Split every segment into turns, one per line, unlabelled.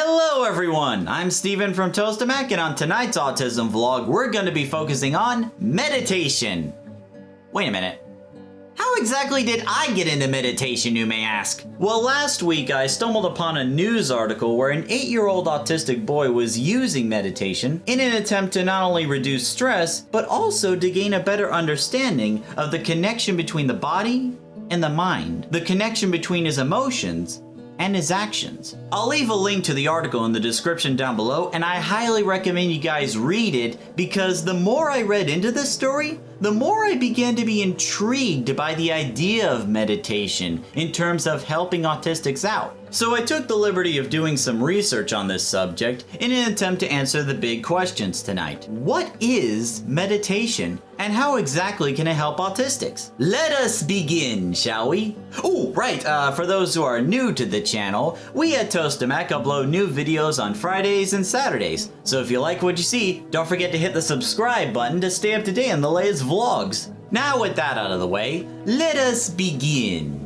Hello everyone, I'm Steven from Tostemac, and on tonight's autism vlog, we're going to be focusing on meditation. Wait a minute. How exactly did I get into meditation, you may ask? Well, last week I stumbled upon a news article where an 8-year-old autistic boy was using meditation in an attempt to not only reduce stress, but also to gain a better understanding of the connection between the body and the mind, the connection between his emotions and his actions. I'll leave a link to the article in the description down below, and I highly recommend you guys read it because the more I read into this story, the more I began to be intrigued by the idea of meditation in terms of helping autistics out. So I took the liberty of doing some research on this subject in an attempt to answer the big questions tonight. What is meditation and how exactly can it help autistics? Let us begin, shall we? Oh, right, for those who are new to the channel, we at Tostemac upload new videos on Fridays and Saturdays. So if you like what you see, don't forget to hit the subscribe button to stay up to date on the latest vlogs. Now with that out of the way, let us begin.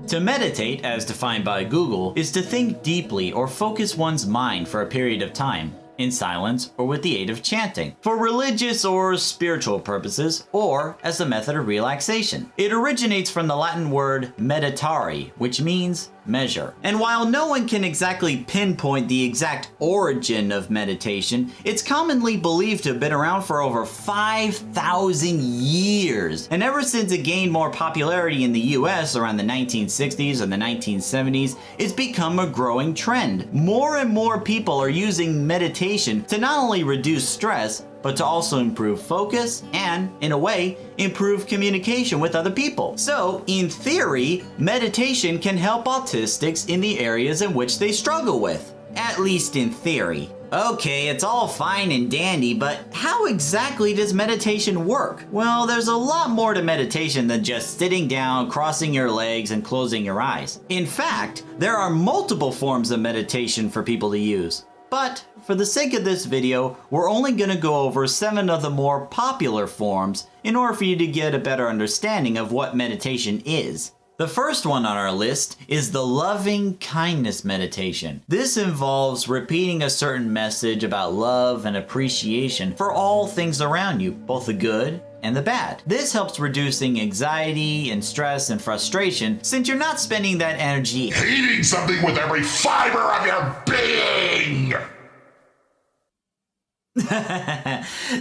To meditate, as defined by Google, is to think deeply or focus one's mind for a period of time, in silence or with the aid of chanting, for religious or spiritual purposes, or as a method of relaxation. It originates from the Latin word meditare, which means measure. And while no one can exactly pinpoint the exact origin of meditation, it's commonly believed to have been around for over 5,000 years. And ever since it gained more popularity in the US around the 1960s or the 1970s, it's become a growing trend. More and more people are using meditation to not only reduce stress, but to also improve focus and, in a way, improve communication with other people. So, in theory, meditation can help autistics in the areas in which they struggle with. At least in theory. Okay, it's all fine and dandy, but how exactly does meditation work? Well, there's a lot more to meditation than just sitting down, crossing your legs, and closing your eyes. In fact, there are multiple forms of meditation for people to use. But for the sake of this video, we're only going to go over 7 of the more popular forms in order for you to get a better understanding of what meditation is. The first one on our list is the loving kindness meditation. This involves repeating a certain message about love and appreciation for all things around you, both the good and the bad. This helps reducing anxiety and stress and frustration since you're not spending that energy
hating something with every fiber of your being!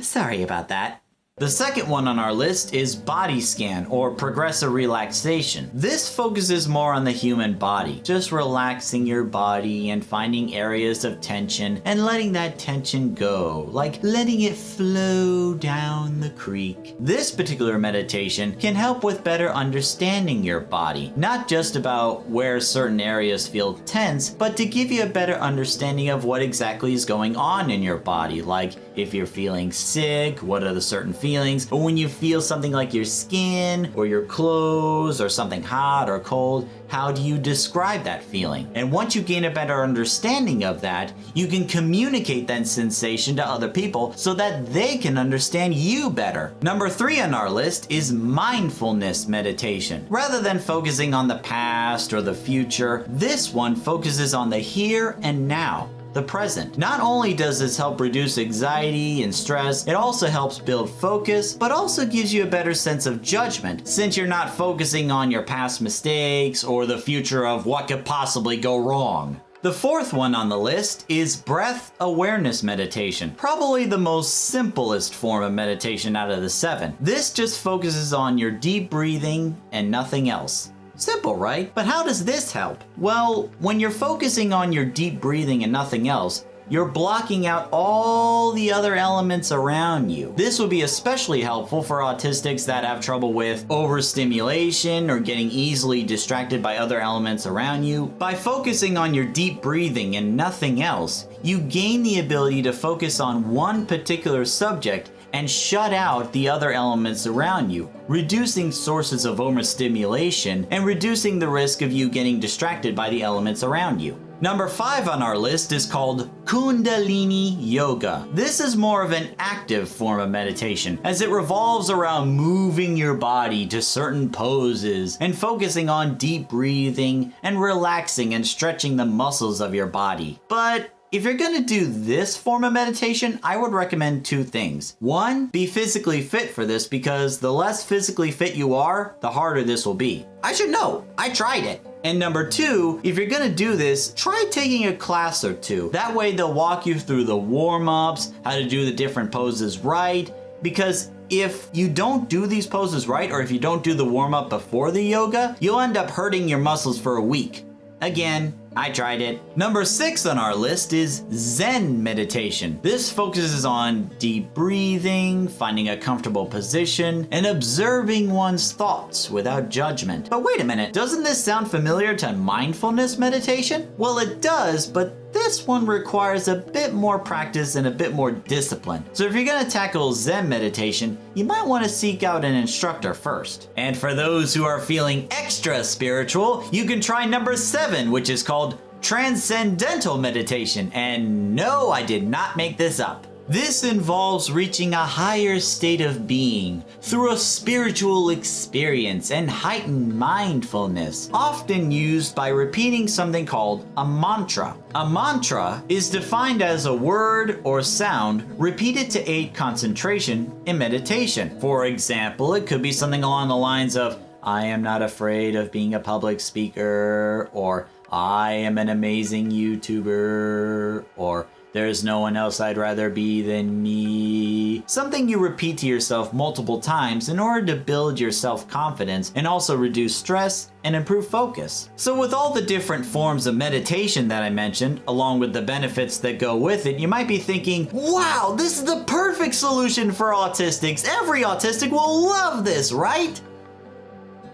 Sorry about that. The second one on our list is body scan or progressive relaxation. This focuses more on the human body, just relaxing your body and finding areas of tension and letting that tension go, like letting it flow down the creek. This particular meditation can help with better understanding your body, not just about where certain areas feel tense, but to give you a better understanding of what exactly is going on in your body, like if you're feeling sick, what are the certain feelings, or when you feel something like your skin or your clothes or something hot or cold, how do you describe that feeling? And once you gain a better understanding of that, you can communicate that sensation to other people so that they can understand you better. Number 3 on our list is mindfulness meditation. Rather than focusing on the past or the future, this one focuses on the here and now. The present. Not only does this help reduce anxiety and stress, it also helps build focus, but also gives you a better sense of judgment since you're not focusing on your past mistakes or the future of what could possibly go wrong. The fourth one on the list is breath awareness meditation, probably the most simplest form of meditation out of the 7. This just focuses on your deep breathing and nothing else. Simple, right? But how does this help? Well, when you're focusing on your deep breathing and nothing else, you're blocking out all the other elements around you. This would be especially helpful for autistics that have trouble with overstimulation or getting easily distracted by other elements around you. By focusing on your deep breathing and nothing else, you gain the ability to focus on one particular subject and shut out the other elements around you, reducing sources of overstimulation and reducing the risk of you getting distracted by the elements around you. Number 5 on our list is called Kundalini Yoga. This is more of an active form of meditation, as it revolves around moving your body to certain poses and focusing on deep breathing and relaxing and stretching the muscles of your body. But If you're gonna do this form of meditation, I would recommend 2 things. 1, be physically fit for this because the less physically fit you are, the harder this will be. I should know, I tried it. And number 2, if you're gonna do this, try taking a class or 2. That way they'll walk you through the warm-ups, how to do the different poses right, because if you don't do these poses right, or if you don't do the warm-up before the yoga, you'll end up hurting your muscles for a week. Again, I tried it. Number 6 on our list is Zen Meditation. This focuses on deep breathing, finding a comfortable position, and observing one's thoughts without judgment. But wait a minute, doesn't this sound familiar to mindfulness meditation? Well, it does, but this one requires a bit more practice and a bit more discipline. So if you're gonna tackle Zen meditation, you might want to seek out an instructor first. And for those who are feeling extra spiritual, you can try number 7, which is called Transcendental Meditation. And no, I did not make this up. This involves reaching a higher state of being through a spiritual experience and heightened mindfulness, often used by repeating something called a mantra. A mantra is defined as a word or sound repeated to aid concentration in meditation. For example, it could be something along the lines of, I am not afraid of being a public speaker, or I am an amazing YouTuber, or there's no one else I'd rather be than me. Something you repeat to yourself multiple times in order to build your self-confidence and also reduce stress and improve focus. So with all the different forms of meditation that I mentioned, along with the benefits that go with it, you might be thinking, wow, this is the perfect solution for autistics. Every autistic will love this, right?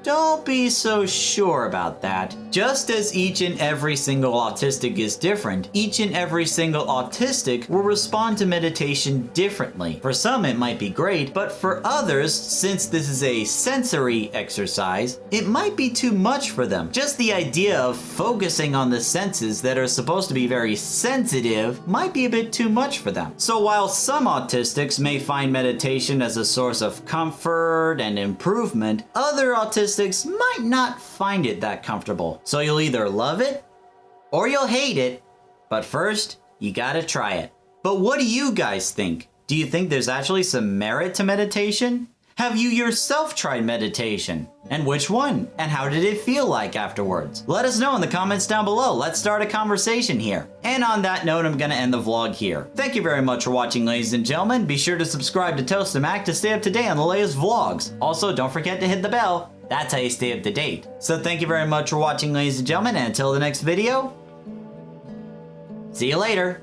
Don't be so sure about that. Just as each and every single autistic is different, each and every single autistic will respond to meditation differently. For some it might be great, but for others, since this is a sensory exercise, it might be too much for them. Just the idea of focusing on the senses that are supposed to be very sensitive might be a bit too much for them. So while some autistics may find meditation as a source of comfort and improvement, other autistics might not find it that comfortable. So you'll either love it or you'll hate it, but first you gotta try it. But what do you guys think? Do you think there's actually some merit to meditation? Have you yourself tried meditation? And which one? And how did it feel like afterwards? Let us know in the comments down below. Let's start a conversation here. And on that note, I'm gonna end the vlog here. Thank you very much for watching, ladies and gentlemen. Be sure to subscribe to Tostemac to stay up to date on the latest vlogs. Also, don't forget to hit the bell. That's how you stay up to date. So thank you very much for watching, ladies and gentlemen, and until the next video, see you later.